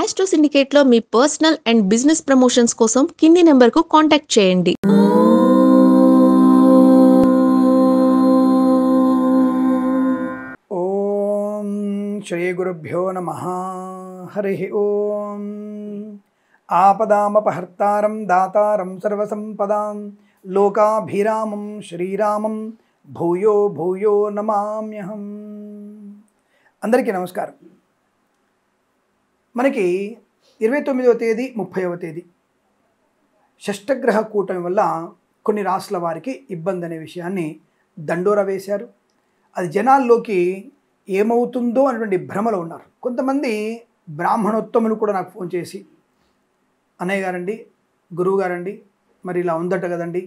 Astro సిండికేట్లో మీ personal and business promotions కోసం కింది నెంబర్కు కాంటాక్ట్ చేయండి. ఓం శ్రీ గురుభ్యో నమః. హరి ఓం. ఆపదామపహర్తారం దాతారం సర్వసంపదాం లోకాభిరామం శ్రీరామం భూయో భూయో నమామ్యహం. అందరికీ నమస్కారం. మనకి 29వ తేదీ 30వ తేదీ షష్టగ్రహ కూటమి వల్ల కొన్ని రాసుల వారికి ఇబ్బంది అనే విషయాన్ని దండోరా వేశారు. అది జనాల్లోకి ఏమవుతుందో అనేటువంటి భ్రమలో ఉన్నారు. కొంతమంది బ్రాహ్మణోత్తములు కూడా నాకు ఫోన్ చేసి, అన్నయ్య గారండి, గురువు గారండి, మరి ఇలా ఉందట కదండి,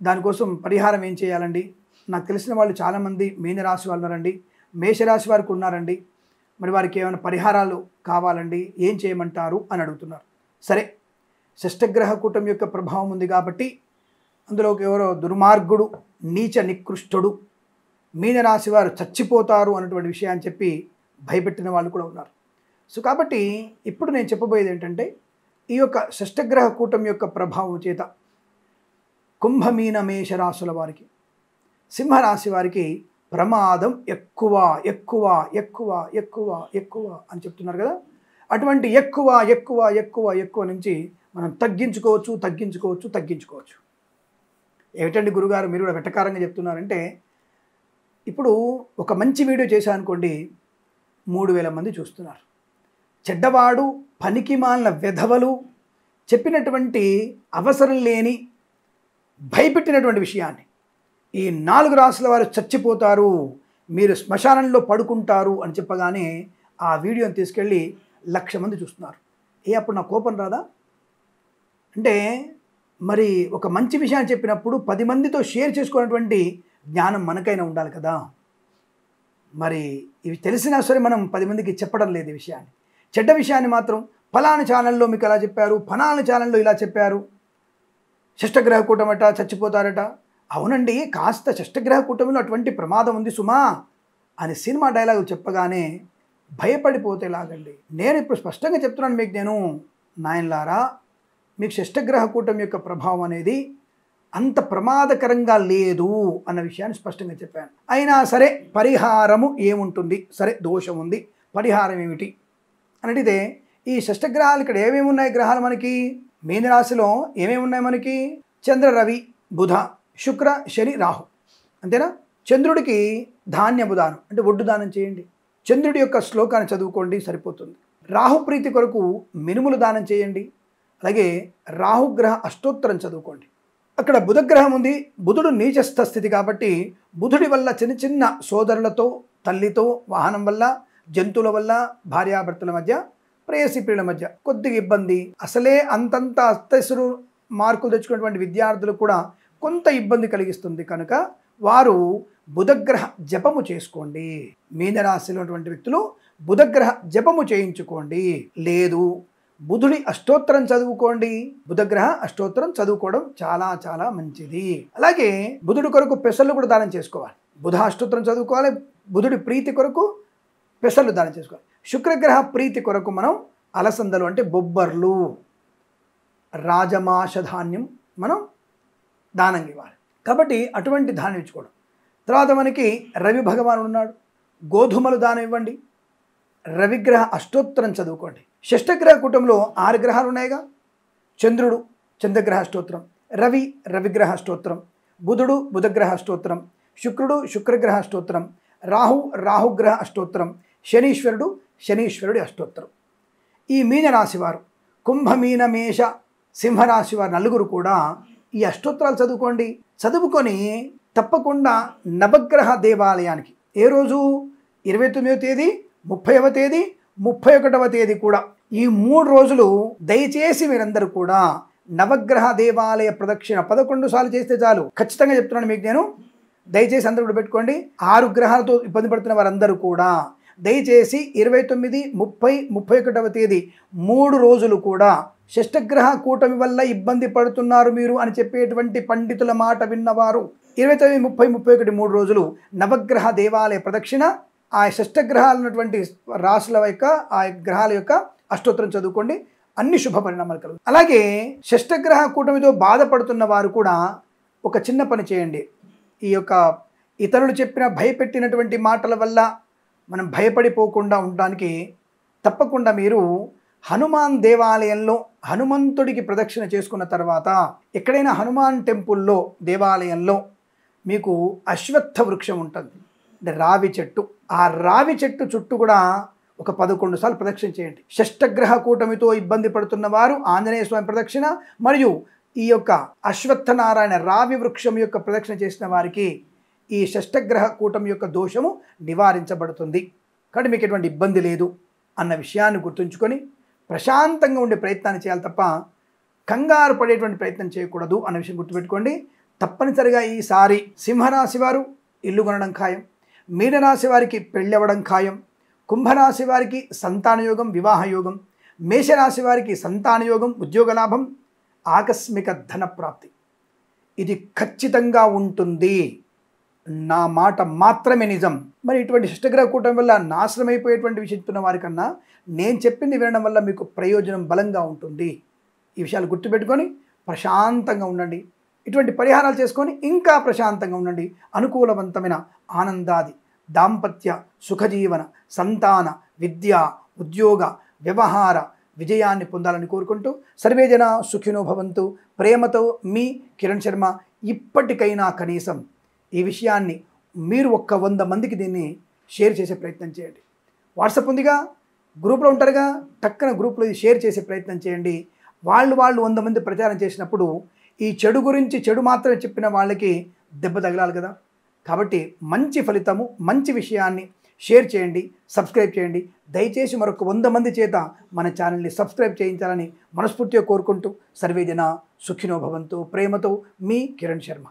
దానికోసం పరిహారం ఏం చేయాలండి? నాకు తెలిసిన వాళ్ళు చాలామంది మీనరాశి వాళ్ళు ఉన్నారండి, మేషరాశి వారికి ఉన్నారండి, మరి వారికి ఏమైనా పరిహారాలు కావాలండి, ఏం చేయమంటారు అని అడుగుతున్నారు. సరే, షష్టగ్రహ కూటమి యొక్క ప్రభావం ఉంది కాబట్టి అందులోకి ఎవరో దుర్మార్గుడు, నీచ నికృష్టుడు, మీనరాశి వారు చచ్చిపోతారు అన్నటువంటి విషయాన్ని చెప్పి భయపెట్టిన వాళ్ళు కూడా ఉన్నారు. సో కాబట్టి ఇప్పుడు నేను చెప్పబోయేది ఏంటంటే, ఈ యొక్క షష్టగ్రహ కూటమి యొక్క ప్రభావం చేత కుంభమీన మేషరాశుల వారికి, సింహరాశి వారికి ప్రమాదం ఎక్కువ ఎక్కువ ఎక్కువ ఎక్కువ ఎక్కువ అని చెప్తున్నారు కదా. అటువంటి ఎక్కువ ఎక్కువ ఎక్కువ ఎక్కువ నుంచి మనం తగ్గించుకోవచ్చు. ఏమిటండి గురుగారు మీరు కూడా వెటకారంగా చెప్తున్నారంటే, ఇప్పుడు ఒక మంచి వీడియో చేశాను అనుకోండి, 3000 మంది చూస్తున్నారు. చెడ్డవాడు, పనికిమాలిన వెధవలు చెప్పినటువంటి అవసరం లేని భయపెట్టినటువంటి విషయాన్ని, ఈ 4 రాసుల వారు చచ్చిపోతారు, మీరు శ్మశానంలో పడుకుంటారు అని చెప్పగానే ఆ వీడియోని తీసుకెళ్ళి 1,00,000 మంది చూస్తున్నారు. అప్పుడు నా కోపం రాదా? అంటే మరి ఒక మంచి విషయాన్ని చెప్పినప్పుడు 10 మందితో షేర్ చేసుకున్నటువంటి జ్ఞానం మనకైనా ఉండాలి కదా. మరి ఇవి తెలిసినా సరే మనం 10 మందికి చెప్పడం లేదు ఈ విషయాన్ని. చెడ్డ విషయాన్ని మాత్రం ఫలానా ఛానల్లో మీకు అలా చెప్పారు, ఫలానా ఛానల్లో ఇలా చెప్పారు, షష్టగ్రహ కూటమట చచ్చిపోతారట. అవునండి, కాస్త షష్టగ్రహ కూటమిలో అటువంటి ప్రమాదం ఉంది సుమా అని సినిమా డైలాగులు చెప్పగానే భయపడిపోతే లాగండి. నేను ఇప్పుడు స్పష్టంగా చెప్తున్నాను మీకు, నేను నాయనలారా, మీకు షష్టగ్రహ కూటమి యొక్క ప్రభావం అనేది అంత ప్రమాదకరంగా లేదు అన్న విషయాన్ని స్పష్టంగా చెప్పాను. అయినా సరే పరిహారము ఏముంటుంది? సరే, దోషం ఉంది, పరిహారం ఏమిటి అని అడిగితే, ఈ షష్టగ్రహాలు ఇక్కడ ఏమేమి ఉన్నాయి గ్రహాలు మనకి? మీనరాశిలో ఏమేమి ఉన్నాయి మనకి? చంద్ర, రవి, బుధ, శుక్ర, శని, రాహు. అంతేనా? చంద్రుడికి ధాన్యము దానం అంటే ఒడ్డు దానం చేయండి. చంద్రుడి యొక్క శ్లోకాన్ని చదువుకోండి, సరిపోతుంది. రాహు ప్రీతి కొరకు మినుములు దానం చేయండి. అలాగే రాహుగ్రహ అష్టోత్తరం చదువుకోండి. అక్కడ బుధగ్రహం ఉంది. బుధుడు నీచస్థ స్థితి కాబట్టి బుధుడి వల్ల చిన్న చిన్న సోదరులతో, తల్లితో, వాహనం వల్ల, జంతువుల వల్ల, భార్యాభర్తల మధ్య, ప్రేయసి ప్రియుల మధ్య కొద్దిగా ఇబ్బంది. అసలే అంతంత అస్తస్సులు మార్కులు తెచ్చుకున్నటువంటి విద్యార్థులు కూడా కొంత ఇబ్బంది కలిగిస్తుంది. కనుక వారు బుధగ్రహ జపము చేసుకోండి. మీనరాశిలో ఉన్నటువంటి వ్యక్తులు బుధగ్రహ జపము చేయించుకోండి. లేదు, బుధుడి అష్టోత్తరం చదువుకోండి. బుధగ్రహ అష్టోత్తరం చదువుకోవడం చాలా చాలా మంచిది. అలాగే బుధుడి కొరకు పెసలు కూడా దానం చేసుకోవాలి. బుధ అష్టోత్తరం చదువుకోవాలి. బుధుడి ప్రీతి కొరకు పెసలు దానం చేసుకోవాలి. శుక్రగ్రహ ప్రీతి కొరకు మనం అలసందలు అంటే బొబ్బర్లు, రాజమాష ధాన్యం మనం దానం ఇవ్వాలి. కాబట్టి అటువంటి ధాన్యం ఇచ్చుకోవడం. తర్వాత మనకి రవి భగవానుడు ఉన్నాడు, గోధుమలు దానం ఇవ్వండి. రవిగ్రహ అష్టోత్తరం చదువుకోండి. షష్టగ్రహ కూటంలో 6 గ్రహాలు ఉన్నాయిగా. చంద్రుడు చంద్రగ్రహ అష్టోత్తరం, రవి రవిగ్రహ అష్టోత్తరం, బుధుడు బుధగ్రహ అష్టోత్తరం, శుక్రుడు శుక్రగ్రహ అష్టోత్తరం, రాహు రాహుగ్రహ అష్టోత్తరం, శనీశ్వరుడు శనీశ్వరుడి అష్టోత్తరం. ఈ మీనరాశి వారు, కుంభమీన మేష సింహరాశి వారు నలుగురు కూడా ఈ అష్టోత్తరాలు చదువుకోండి. చదువుకొని తప్పకుండా నవగ్రహ దేవాలయానికి ఏ రోజు? 29వ తేదీ, 30వ తేదీ, 31వ తేదీ కూడా, ఈ 3 రోజులు దయచేసి మీరందరూ కూడా నవగ్రహ దేవాలయ ప్రదక్షిణ 11 సార్లు చేస్తే చాలు. ఖచ్చితంగా చెప్తున్నాను మీకు నేను. దయచేసి అందరూ కూడా పెట్టుకోండి. 6 గ్రహాలతో ఇబ్బంది పడుతున్న వారందరూ కూడా దయచేసి 29, 30, 31వ తేదీ 3 రోజులు కూడా షష్టగ్రహ కూటమి వల్ల ఇబ్బంది పడుతున్నారు మీరు అని చెప్పేటువంటి పండితుల మాట విన్నవారు 29, 30, 31 3 రోజులు నవగ్రహ దేవాలయ ప్రదక్షిణ ఆ షష్టగ్రహాలు ఉన్నటువంటి రాశుల యొక్క ఆ గ్రహాల యొక్క అష్టోత్తరం చదువుకోండి, అన్ని శుభ పరిణామాలు కలుగు. అలాగే షష్టగ్రహ కూటమితో బాధపడుతున్న వారు కూడా ఒక చిన్న పని చేయండి. ఈ యొక్క ఇతరులు చెప్పిన భయపెట్టినటువంటి మాటల వల్ల మనం భయపడిపోకుండా ఉండడానికి తప్పకుండా మీరు హనుమాన్ దేవాలయంలో హనుమంతుడికి ప్రదక్షిణ చేసుకున్న తర్వాత ఎక్కడైనా హనుమాన్ టెంపుల్లో దేవాలయంలో మీకు అశ్వత్థ వృక్షం ఉంటుంది, అంటే రావి చెట్టు. ఆ రావి చెట్టు చుట్టూ కూడా ఒక 11 సార్లు ప్రదక్షిణ చేయండి. షష్టగ్రహ కూటమితో ఇబ్బంది పడుతున్న వారు ఆంజనేయ స్వామి ప్రదక్షిణ మరియు ఈ యొక్క అశ్వత్థనారాయణ రావి వృక్షం యొక్క ప్రదక్షిణ చేసిన వారికి ఈ షష్టగ్రహ కూటమి యొక్క దోషము నివారించబడుతుంది. కాబట్టి మీకు ఎటువంటి ఇబ్బంది లేదు అన్న విషయాన్ని గుర్తుంచుకొని ప్రశాంతంగా ఉండే ప్రయత్నాన్ని చేయాలి తప్ప కంగారు పడేటువంటి ప్రయత్నం చేయకూడదు అన్న విషయం గుర్తుపెట్టుకోండి. తప్పనిసరిగా ఈసారి సింహరాశి వారు ఇల్లు కొనడం ఖాయం, మీనరాశి వారికి పెళ్ళి అవ్వడం ఖాయం, కుంభరాశి వారికి సంతానయోగం వివాహయోగం, మేషరాశి వారికి సంతానయోగం ఉద్యోగ లాభం, ఆకస్మిక ధన ప్రాప్తి ఇది ఖచ్చితంగా ఉంటుంది. నా మాట మాత్రమే నిజం. మరి ఇటువంటి షష్టగ్రహ కూటమి వల్ల నాశనం అయిపోయేటువంటి విషయం చెప్తున్న వారికన్నా నేను చెప్పింది వినడం వల్ల మీకు ప్రయోజనం బలంగా ఉంటుంది. ఈ విషయాలు గుర్తుపెట్టుకొని ప్రశాంతంగా ఉండండి. ఇటువంటి పరిహారాలు చేసుకొని ఇంకా ప్రశాంతంగా ఉండండి. అనుకూలవంతమైన ఆనందాది దాంపత్య సుఖజీవన సంతాన విద్య ఉద్యోగ వ్యవహార విజయాన్ని పొందాలని కోరుకుంటూ సర్వే జన సుఖినో భవంతు. ప్రేమతో మీ కిరణ్ శర్మ. ఇప్పటికైనా కనీసం ఈ విషయాన్ని మీరు 100 మందికి దీన్ని షేర్ చేసే ప్రయత్నం చేయండి. వాట్సాప్ ఉందిగా, గ్రూప్లో ఉంటారుగా, టక్కన గ్రూప్లో ఇది షేర్ చేసే ప్రయత్నం చేయండి. వాళ్ళు 100 మంది ప్రచారం చేసినప్పుడు ఈ చెడు గురించి చెడు మాత్రమే చెప్పిన వాళ్ళకి దెబ్బ తగలాలి కదా. కాబట్టి మంచి ఫలితము మంచి విషయాన్ని షేర్ చేయండి, సబ్స్క్రైబ్ చేయండి. దయచేసి మరొక 100 మంది చేత మన ఛానల్ని సబ్స్క్రైబ్ చేయించాలని మనస్ఫూర్తిగా కోరుకుంటూ సర్వే జన సుఖినో భవంతు. ప్రేమతో మీ కిరణ్ శర్మ.